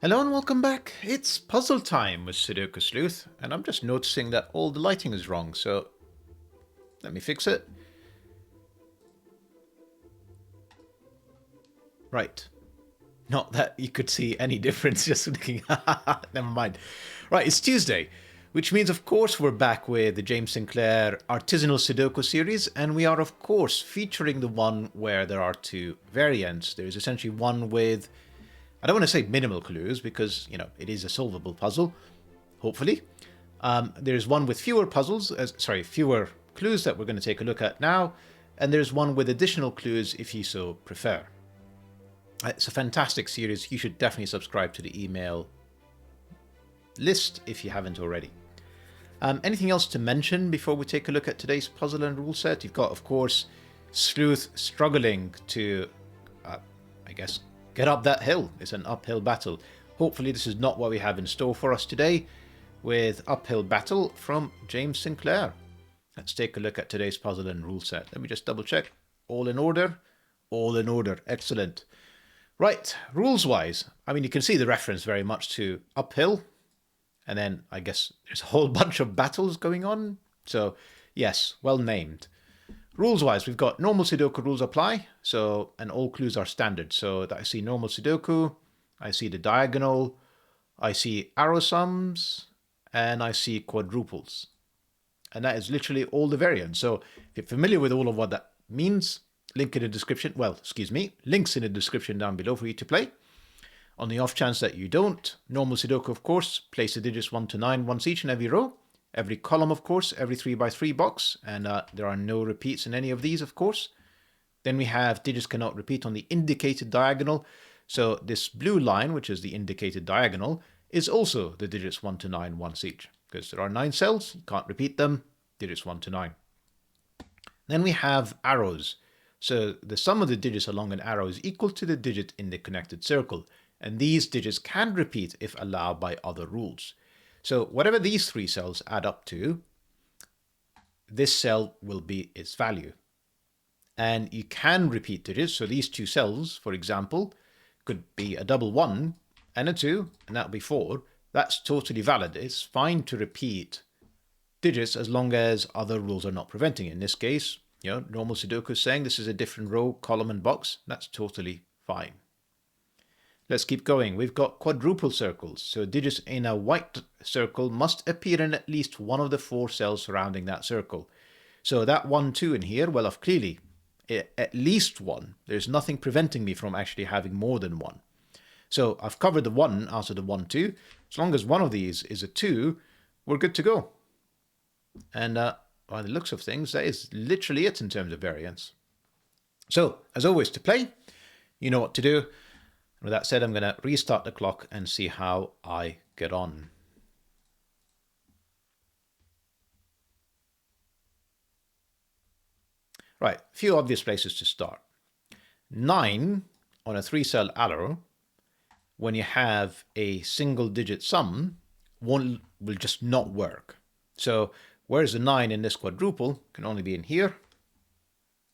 Hello and welcome back. It's puzzle time with Sudoku Sleuth, and I'm just noticing that all the lighting is wrong, so let me fix it. Right. Not that you could see any difference just looking. Never mind. Right, it's Tuesday, which means, of course, we're back with the James Sinclair Artisinal Sudoku series, and we are, of course, featuring the one where there are two variants. There's essentially one with, I don't want to say minimal clues because, it is a solvable puzzle, hopefully. There's one with fewer fewer clues that we're going to take a look at now, and there's one with additional clues if you so prefer. It's a fantastic series. You should definitely subscribe to the email list if you haven't already. Anything else to mention before we take a look at today's puzzle and rule set? You've got, of course, Sleuth struggling to, get up that hill. It's an uphill battle. Hopefully this is not what we have in store for us today with Uphill Battle from James Sinclair. Let's take a look at today's puzzle and rule set. Let me just double check. All in order? All in order. Excellent. Right, rules-wise, you can see the reference very much to uphill, and then I guess there's a whole bunch of battles going on. So, yes, well named. Rules-wise, we've got normal Sudoku rules apply, and all clues are standard. So I see normal Sudoku, I see the diagonal, I see arrow sums, and I see quadruples. And that is literally all the variants. So if you're familiar with all of what that means, links in the description down below for you to play. On the off chance that you don't, normal Sudoku, of course, place the digits 1 to 9 once each in every row. Every column, of course, every 3x3 box, and there are no repeats in any of these, of course. Then we have digits cannot repeat on the indicated diagonal. So this blue line, which is the indicated diagonal, is also the digits 1 to 9 once each. Because there are 9 cells, you can't repeat them, digits 1 to 9. Then we have arrows. So the sum of the digits along an arrow is equal to the digit in the connected circle. And these digits can repeat if allowed by other rules. So whatever these 3 cells add up to, this cell will be its value. And you can repeat digits. So these 2 cells, for example, could be a double 1 and a 2, and that would be 4. That's totally valid. It's fine to repeat digits as long as other rules are not preventing it. In this case, normal Sudoku is saying this is a different row, column, and box. That's totally fine. Let's keep going. We've got quadruple circles. So digits in a white circle must appear in at least one of the 4 cells surrounding that circle. So that 1, 2 in here, well, clearly at least 1. There's nothing preventing me from actually having more than 1. So I've covered the 1 out of the 1, 2. As long as one of these is a 2, we're good to go. And by the looks of things, that is literally it in terms of variance. So, as always, to play, you know what to do. With that said, I'm going to restart the clock and see how I get on. Right, a few obvious places to start. 9 on a 3-cell arrow, when you have a single-digit sum, will just not work. So, whereas the 9 in this quadruple can only be in here.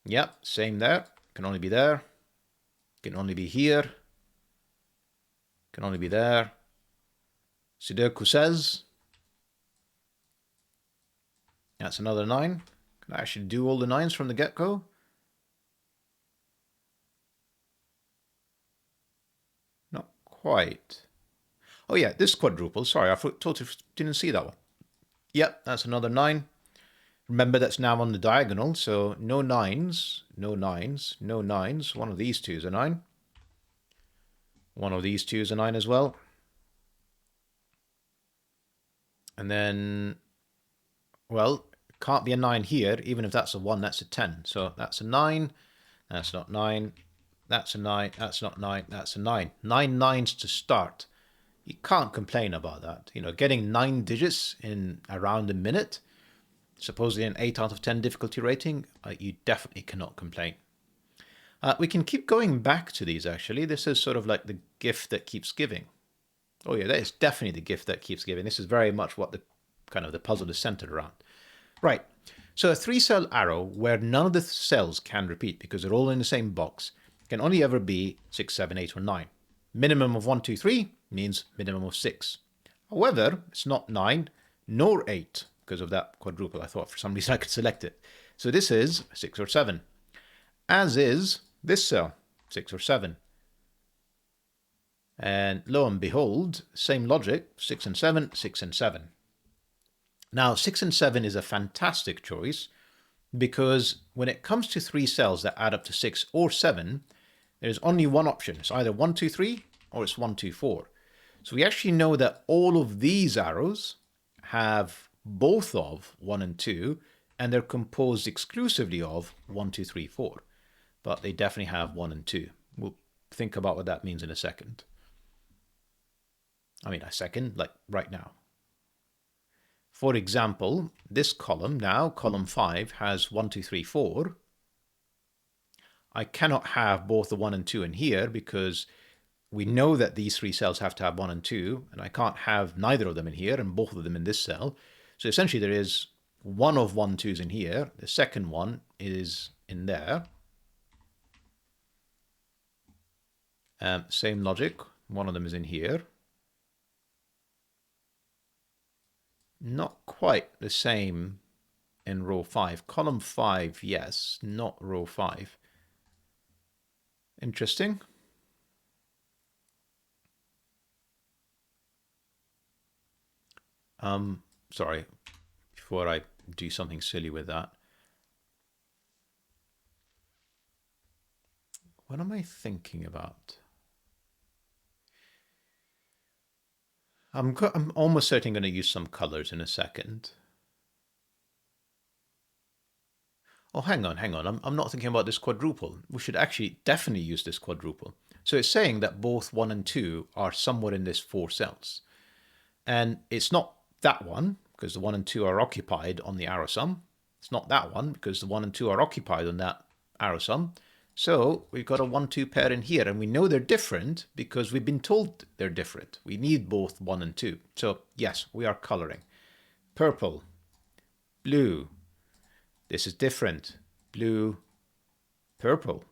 Yep, same there. Can only be there. Can only be here. Can only be there. Sudoku says. That's another 9. Can I actually do all the 9s from the get-go? Not quite. Oh yeah, this quadruple. Sorry, I totally didn't see that one. Yep, that's another 9. Remember, that's now on the diagonal, so no 9s, no 9s, no 9s. One of these 2 is a 9. One of these 2 is a 9 as well. And then, well, it can't be a 9 here. Even if that's a 1, that's a 10. So that's a 9. That's not 9. That's a 9. That's not 9. That's a 9. 9 9s to start. You can't complain about that. Getting 9 digits in around a minute, supposedly an 8 out of 10 difficulty rating, you definitely cannot complain. We can keep going back to these, actually. This is sort of like the gift that keeps giving. Oh yeah, that is definitely the gift that keeps giving. This is very much what the puzzle is centered around. Right, so a 3-cell arrow where none of the cells can repeat because they're all in the same box can only ever be 6, 7, 8, or 9. Minimum of 1, 2, 3 means minimum of 6. However, it's not 9 nor 8 because of that quadruple. I thought for some reason I could select it. So this is 6 or 7, as is this cell, 6 or 7. And lo and behold, same logic, 6 and 7, 6 and 7. Now, 6 and 7 is a fantastic choice because when it comes to 3 cells that add up to 6 or 7, there's only one option. It's either 1, 2, 3 or it's 1, 2, 4. So we actually know that all of these arrows have both of 1 and 2, and they're composed exclusively of 1, 2, 3, 4. But they definitely have 1 and 2. We'll think about what that means in a second. I mean, a second, like right now. For example, this column now, column 5, has 1, 2, 3, 4. I cannot have both the 1 and 2 in here because we know that these 3 cells have to have 1 and 2, and I can't have neither of them in here and both of them in this cell. So essentially there is one of 1, 2's in here, the second one is in there. Same logic, one of them is in here. Not quite the same in row 5. Column 5, yes, not row 5. Interesting. Sorry, before I do something silly with that. What am I thinking about? I'm almost certainly going to use some colors in a second. Oh, hang on. I'm not thinking about this quadruple. We should actually definitely use this quadruple. So it's saying that both 1 and 2 are somewhere in this 4 cells. And it's not that one, because the 1 and 2 are occupied on the arrow sum. It's not that one, because the 1 and 2 are occupied on that arrow sum. So we've got a 1, 2 pair in here, and we know they're different because we've been told they're different. We need both 1 and 2. So yes, we are coloring. Purple, blue. This is different. Blue, purple.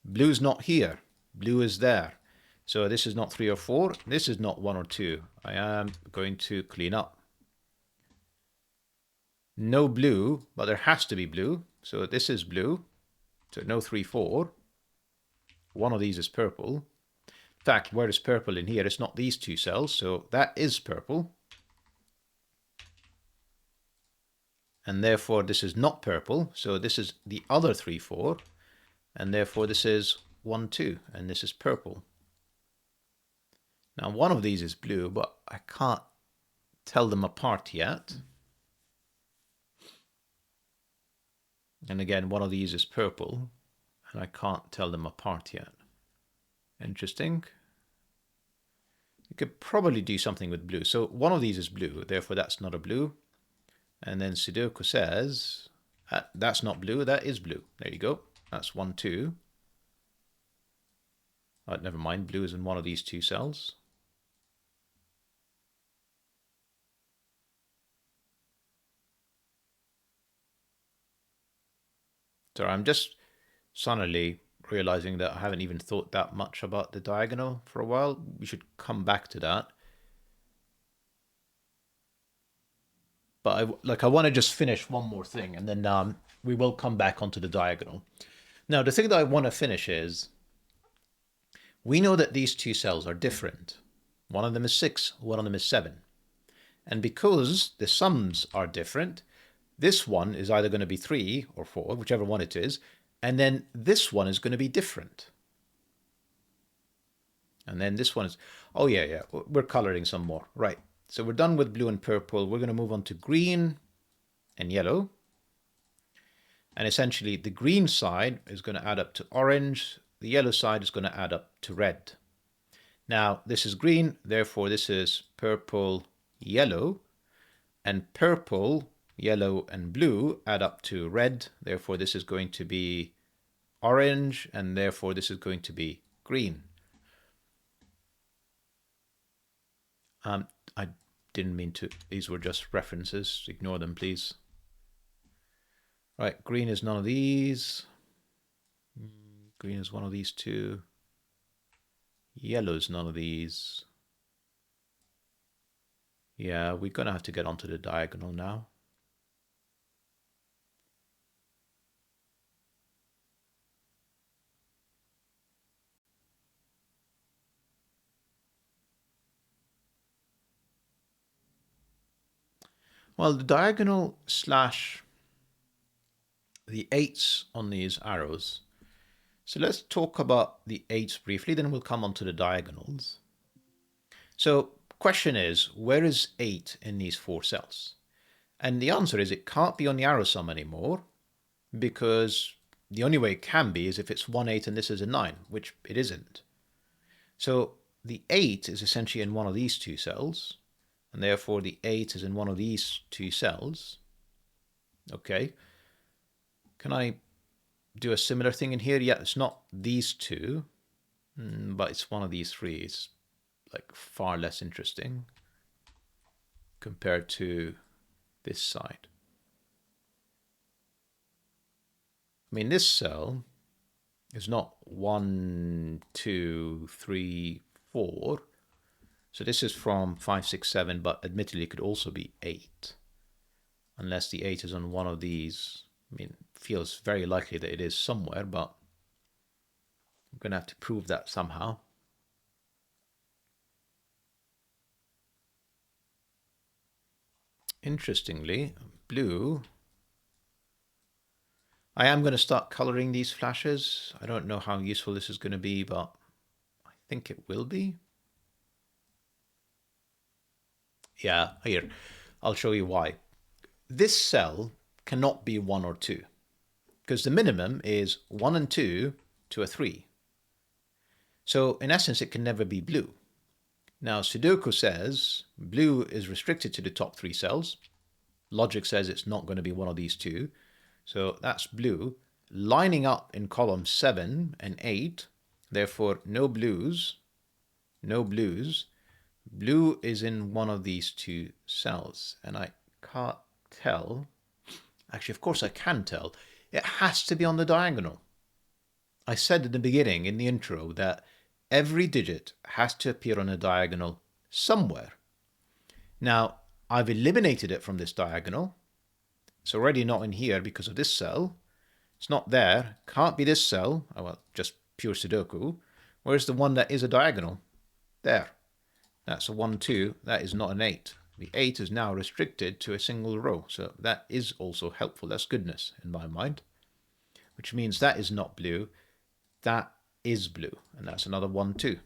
Blue's not here. Blue is there. So this is not 3 or 4. This is not 1 or 2. I am going to clean up. No blue, but there has to be blue. So this is blue. So no 3, 4. One of these is purple. In fact, where is purple in here? It's not these 2 cells. So that is purple. And therefore this is not purple. So this is the other 3, 4. And therefore this is 1, 2. And this is purple. Now one of these is blue, but I can't tell them apart yet. And again, one of these is purple, and I can't tell them apart yet. Interesting. You could probably do something with blue. So one of these is blue, therefore that's not a blue. And then Sudoku says, that's not blue, that is blue. There you go. That's 1, 2. Oh, never mind, blue is in one of these 2 cells. So I'm just suddenly realizing that I haven't even thought that much about the diagonal for a while. We should come back to that. But I want to just finish one more thing, and then we will come back onto the diagonal. Now, the thing that I want to finish is, we know that these 2 cells are different. One of them is 6, one of them is 7. And because the sums are different, this one is either going to be 3 or 4, whichever one it is, and then this one is going to be different. And then this one is, oh yeah, we're coloring some more. Right, so we're done with blue and purple. We're going to move on to green and yellow. And essentially the green side is going to add up to orange. The yellow side is going to add up to red. Now this is green, therefore this is purple, yellow, and purple, yellow, and blue add up to red. Therefore this is going to be orange, and therefore this is going to be green. I didn't mean to, these were just references. Ignore them, please. Right, green is none of these. Green is one of these 2. Yellow's none of these. Yeah, we're going to have to get onto the diagonal now. Well, the diagonal slash the 8s on these arrows. So let's talk about the 8s briefly, then we'll come on to the diagonals. So question is, where is 8 in these 4 cells? And the answer is it can't be on the arrow sum anymore, because the only way it can be is if it's 1 8 and this is a 9, which it isn't. So the 8 is essentially in one of these 2 cells, and therefore the 8 is in one of these 2 cells. Okay. Can I do a similar thing in here? Yeah, it's not these 2, but it's one of these 3. It's like far less interesting compared to this side. I mean, this cell is not 1, 2, 3, 4. So this is from 5, 6, 7, but admittedly it could also be 8. Unless the 8 is on one of these. I mean, it feels very likely that it is somewhere, but I'm going to have to prove that somehow. Interestingly, blue, I am going to start coloring these flashes. I don't know how useful this is going to be, but I think it will be. Yeah, here, I'll show you why. This cell cannot be 1 or 2, because the minimum is 1 and 2 to a 3. So in essence, it can never be blue. Now, Sudoku says blue is restricted to the top 3 cells. Logic says it's not going to be one of these 2. So that's blue. Lining up in column 7 and 8, therefore no blues, no blues. Blue is in one of these 2 cells, and I can't tell. Actually, of course I can tell. It has to be on the diagonal. I said in the beginning, in the intro, that every digit has to appear on a diagonal somewhere. Now, I've eliminated it from this diagonal. It's already not in here because of this cell. It's not there. Can't be this cell. Oh, well, just pure Sudoku. Where's the one that is a diagonal? There. That's a 1, 2. That is not an 8. The 8 is now restricted to a single row. So that is also helpful. That's goodness in my mind. Which means that is not blue. That is blue. And that's another 1, 2.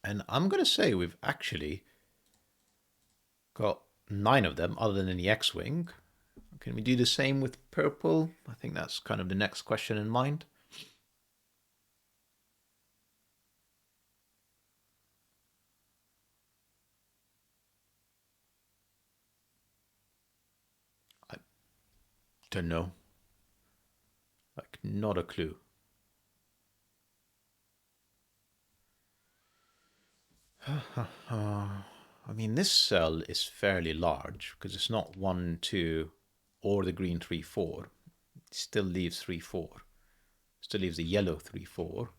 And I'm going to say we've actually got 9 of them other than in the X-Wing. Can we do the same with purple? I think that's kind of the next question in mind. I don't know. Like, not a clue. I mean, this cell is fairly large because it's not 1, 2, or the green 3, 4. It still leaves 3, 4. Still leaves the yellow 3, 4.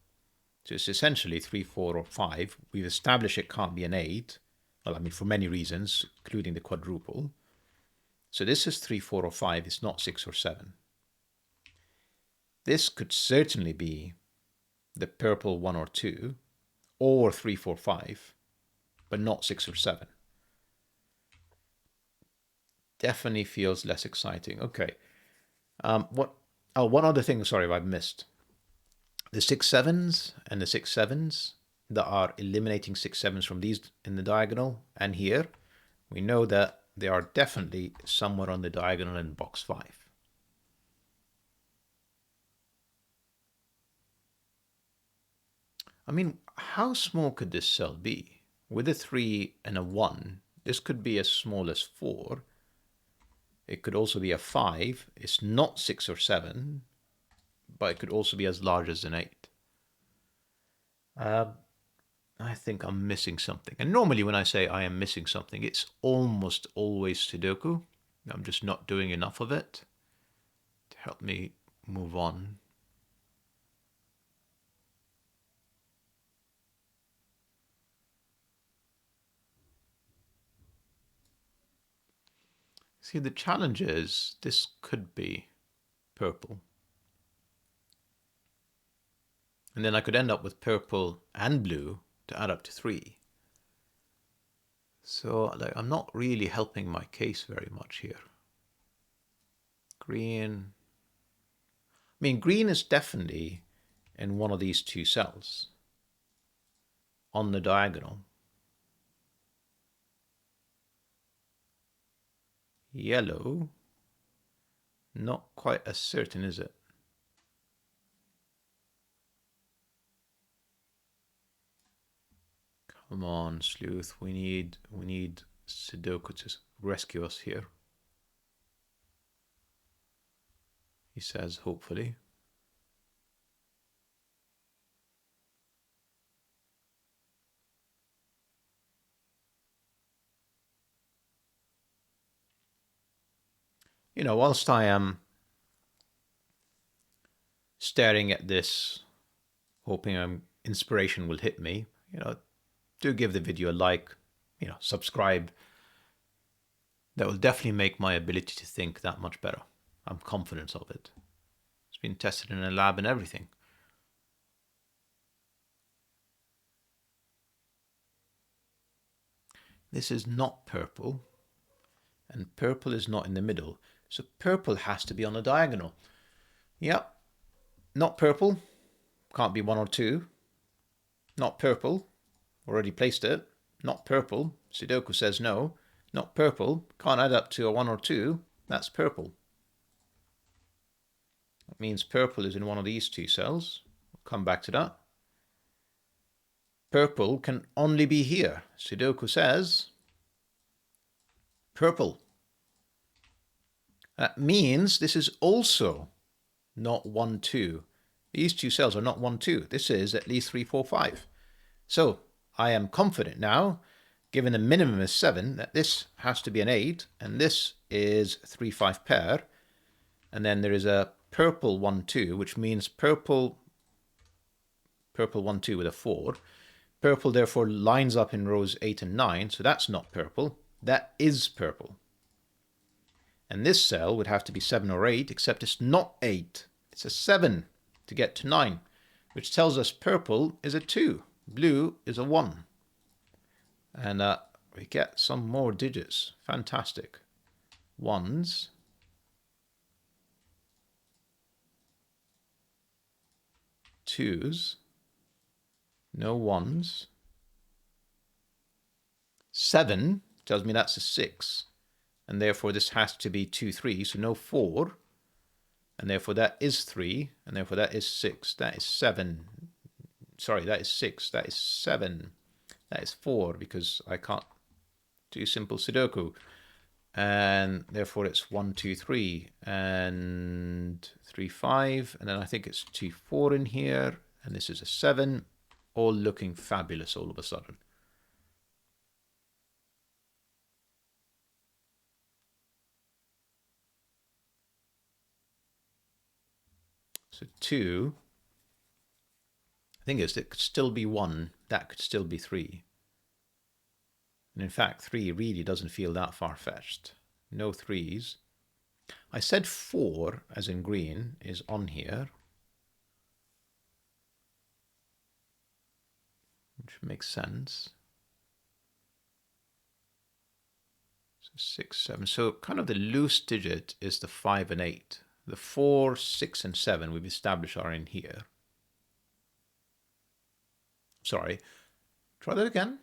So it's essentially 3, 4, or 5. We've established it can't be an 8. Well, I mean, for many reasons, including the quadruple. So this is 3, 4, or 5. It's not 6 or 7. This could certainly be the purple 1 or 2, or 3, 4, 5, but not 6 or 7. Definitely feels less exciting. Okay. One other thing, sorry, I've missed. The 6 7s and the 6 7s that are eliminating 6 7s from these in the diagonal and here, we know that they are definitely somewhere on the diagonal in box 5. I mean, how small could this cell be? With a 3 and a 1, this could be as small as 4. It could also be a 5. It's not 6 or 7, but it could also be as large as an 8. I think I'm missing something. And normally when I say I am missing something, it's almost always Sudoku. I'm just not doing enough of it to help me move on. See, the challenge is this could be purple. And then I could end up with purple and blue to add up to 3. So like, I'm not really helping my case very much here. Green. I mean, green is definitely in one of these two cells on the diagonal. Yellow, not quite as certain, is it? Come on, Sleuth. We need Sudoku to rescue us here. He says, hopefully. You know, whilst I am staring at this, hoping inspiration will hit me, you know, do give the video a like, you know, subscribe. That will definitely make my ability to think that much better. I'm confident of it. It's been tested in a lab and everything. This is not purple, and purple is not in the middle. So purple has to be on a diagonal. Yep, not purple. Can't be 1 or 2. Not purple. Already placed it. Not purple. Sudoku says no. Not purple. Can't add up to a 1 or 2. That's purple. That means purple is in one of these two cells. We'll come back to that. Purple can only be here. Sudoku says purple. That means this is also not 1, 2. These two cells are not 1, 2. This is at least 3, 4, 5. So I am confident now, given the minimum is 7, that this has to be an 8, and this is 3, 5 pair. And then there is a purple 1, 2, which means purple 1, 2 with a 4. Purple therefore lines up in rows 8 and 9, so that's not purple. That is purple. And this cell would have to be 7 or 8, except it's not 8. It's a 7 to get to 9, which tells us purple is a 2, blue is a 1. And we get some more digits. Fantastic. 1s. 2s. No 1s. 7 tells me that's a 6. And therefore this has to be 2, 3, so no 4. And therefore that is 3, and therefore that is 6. That is 7. Sorry, that is 6. That is 7. That is 4, because I can't do simple Sudoku. And therefore it's 1, 2, 3, and 3, 5. And then I think it's 2, 4 in here. And this is a 7. All looking fabulous all of a sudden. So 2, the thing is, it could still be 1, that could still be 3. And in fact, 3 really doesn't feel that far-fetched. No 3s. I said 4, as in green, is on here. Which makes sense. So 6, 7. So kind of the loose digit is the 5 and 8. The 4, 6, and 7 we've established are in here. Sorry. Try that again.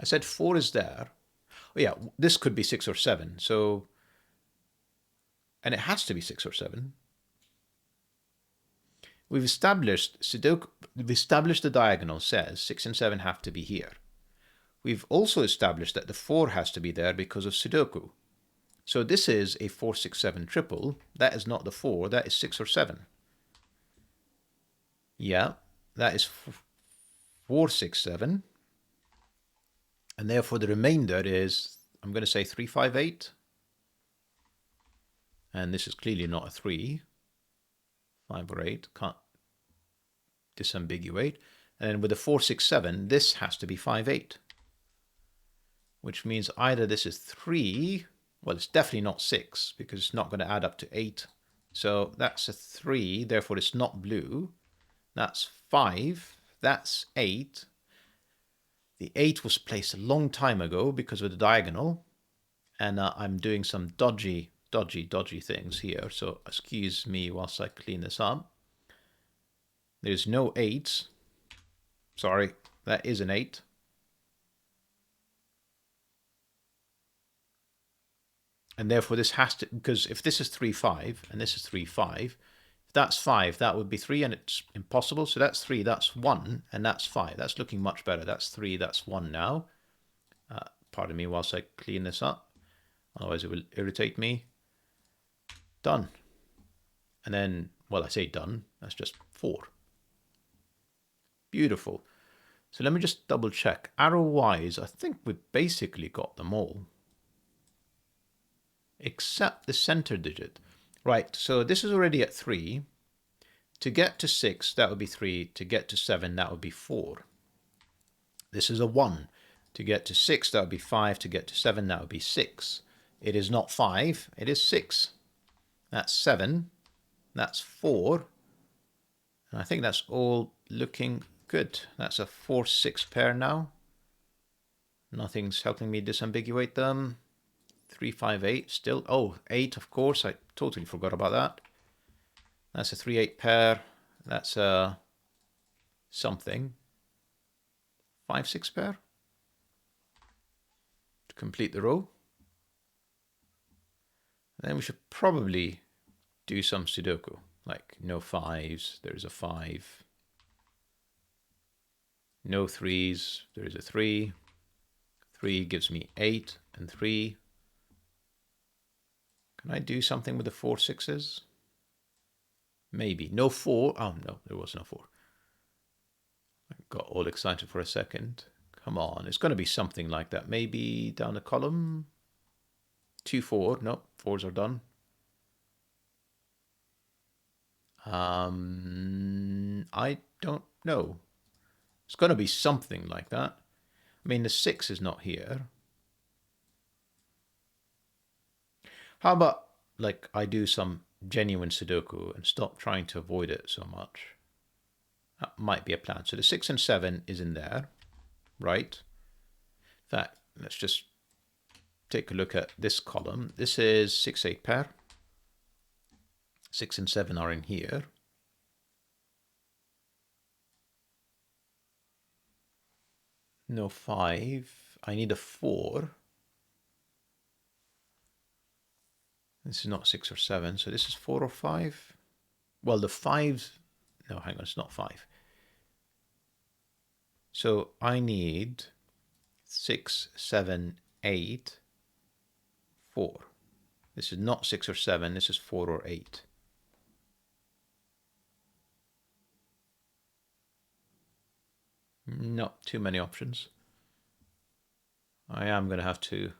I said 4 is there. Oh yeah, this could be 6 or 7. So, and it has to be 6 or 7. We've established Sudoku. We've established the diagonal says 6 and 7 have to be here. We've also established that the 4 has to be there because of Sudoku. So this is a 4, 6, 7 triple. That is not the 4. That is 6 or 7. Yeah, that is 4, 6, 7. And therefore the remainder is, I'm going to say 3, 5, 8. And this is clearly not a 3. 5 or 8. Can't disambiguate. And then with the 4, 6, 7, this has to be 5, 8. which means either this is 3, well, it's definitely not 6 because it's not going to add up to 8. So that's a 3, therefore it's not blue. That's 5, that's 8. The 8 was placed a long time ago because of the diagonal, and I'm doing some dodgy things here, so excuse me whilst I clean this up. There's no 8s. Sorry, that is an 8. And therefore this has to, because if this is 3, 5, and this is 3, 5, if that's 5, that would be 3, and it's impossible. So that's 3, that's 1, and that's 5. That's looking much better. That's 3, that's 1 now. Pardon me whilst I clean this up. Otherwise it will irritate me. Done. And then, well, I say done. That's just 4. Beautiful. So let me just double check. Arrow-wise, I think we've basically got them all. Except the center digit. Right, so this is already at 3. To get to 6, that would be 3. To get to 7, that would be 4. This is a 1. To get to 6, that would be 5. To get to 7, that would be 6. It is not 5, it is 6. That's 7. That's 4. And I think that's all looking good. That's a 4-6 pair now. Nothing's helping me disambiguate them. 3, 5, 8 still. Oh, 8, of course. I totally forgot about that. That's a 3, 8 pair. That's a something. 5, 6 pair. To complete the row. And then we should probably do some Sudoku. Like no 5s, there's a 5. No 3s, there is a 3. 3 gives me 8 and 3. Can I do something with the 4 6s? Maybe. No 4. Oh, no, there was no 4. I got all excited for a second. Come on, it's going to be something like that. Maybe down the column. 2, 4. No, 4s are done. I don't know. It's going to be something like that. I mean, the 6 is not here. How about, like, I do some genuine Sudoku and stop trying to avoid it so much? That might be a plan. So the 6 and 7 is in there, right? In fact, let's just take a look at this column. This is 6, 8 pair. 6 and 7 are in here. No 5. I need a 4. This is not 6 or 7, so this is 4 or 5. Well, the 5s... No, hang on, it's not 5. So I need 6, 7, 8, 4. This is not 6 or 7, this is 4 or 8. No, too many options. I am going to have to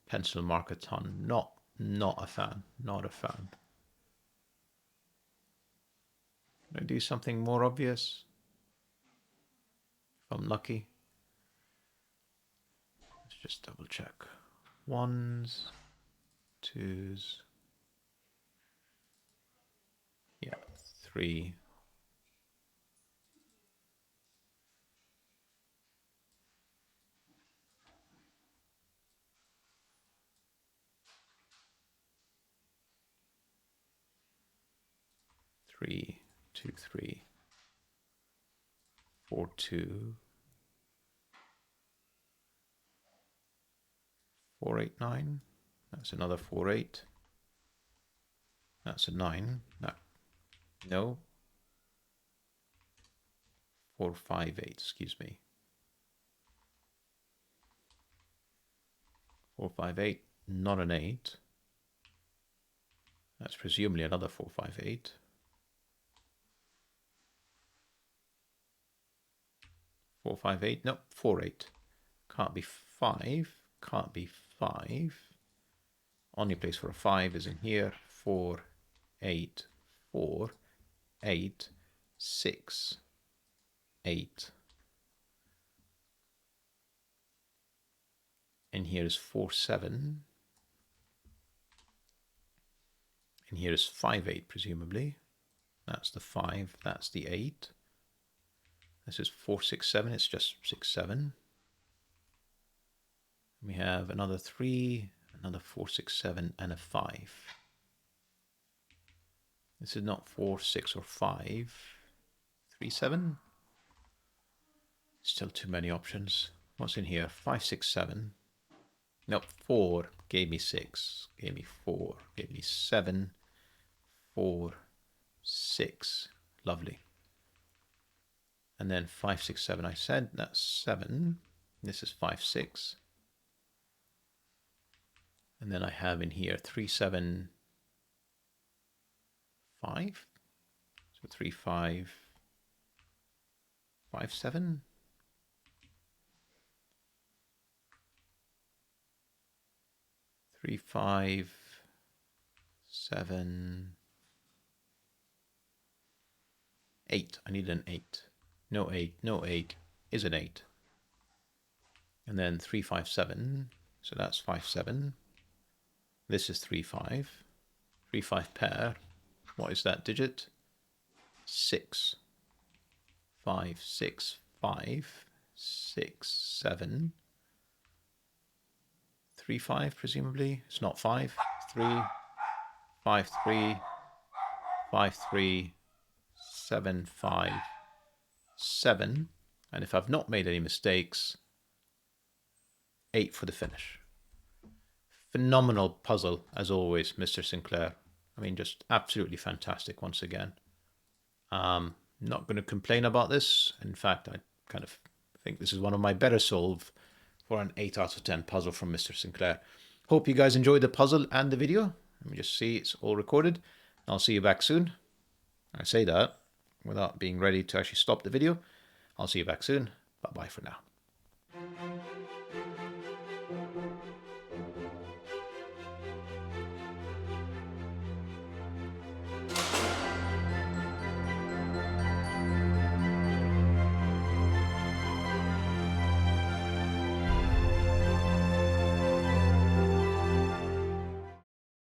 pencil mark a ton. Not a fan. Not a fan. Can I do something more obvious? If I'm lucky. Let's just double check. 1s, 2s. Yeah, 3. 3, 2, 3, 4, 2, 4, 8, 9. That's another 4, 8. That's a 9. No. 4, 5, 8, excuse me. 4, 5, 8, not an 8. That's presumably another 4, 5, 8. 4, 5, 8. No, 4, 8. Can't be 5. Can't be 5. Only place for a 5 is in here. 4, 8, 4, 8, 6, 8. And here is 4, 7. And here is 5, 8, presumably. That's the 5, that's the 8. This is 4, 6, 7, it's just 6, 7. We have another 3, another 4, 6, 7, and a 5. This is not 4, 6, or 5. 3, 7. Still too many options. What's in here? 5, 6, 7. Nope, 4 gave me 6, gave me 4, gave me 7, 4, 6. Lovely. And then 5, 6, 7, I said, that's 7. This is 5, 6. And then I have in here 3, 7, 5. So 3, 5, 5, 7. 3, 5, 7, 8. I need an 8. No 8, no 8 is an 8. And then 3, 5, 7. So that's 5, 7. This is 3, 5. 3, 5 pair. What is that digit? 6. 5, 6, 5, 6, 7. 3, 5, presumably. It's not 5. 3, 5, 3, 5, 3, 7, 5, 7. And if I've not made any mistakes, 8 for the finish. Phenomenal puzzle, as always, Mr. Sinclair. I mean, just absolutely fantastic once again. Not going to complain about this. In fact, I kind of think this is one of my better solve for an 8 out of 10 puzzle from Mr. Sinclair. Hope you guys enjoyed the puzzle and the video. Let me just see, it's all recorded. I'll see you back soon. I say that without being ready to actually stop the video. I'll see you back soon. Bye-bye for now.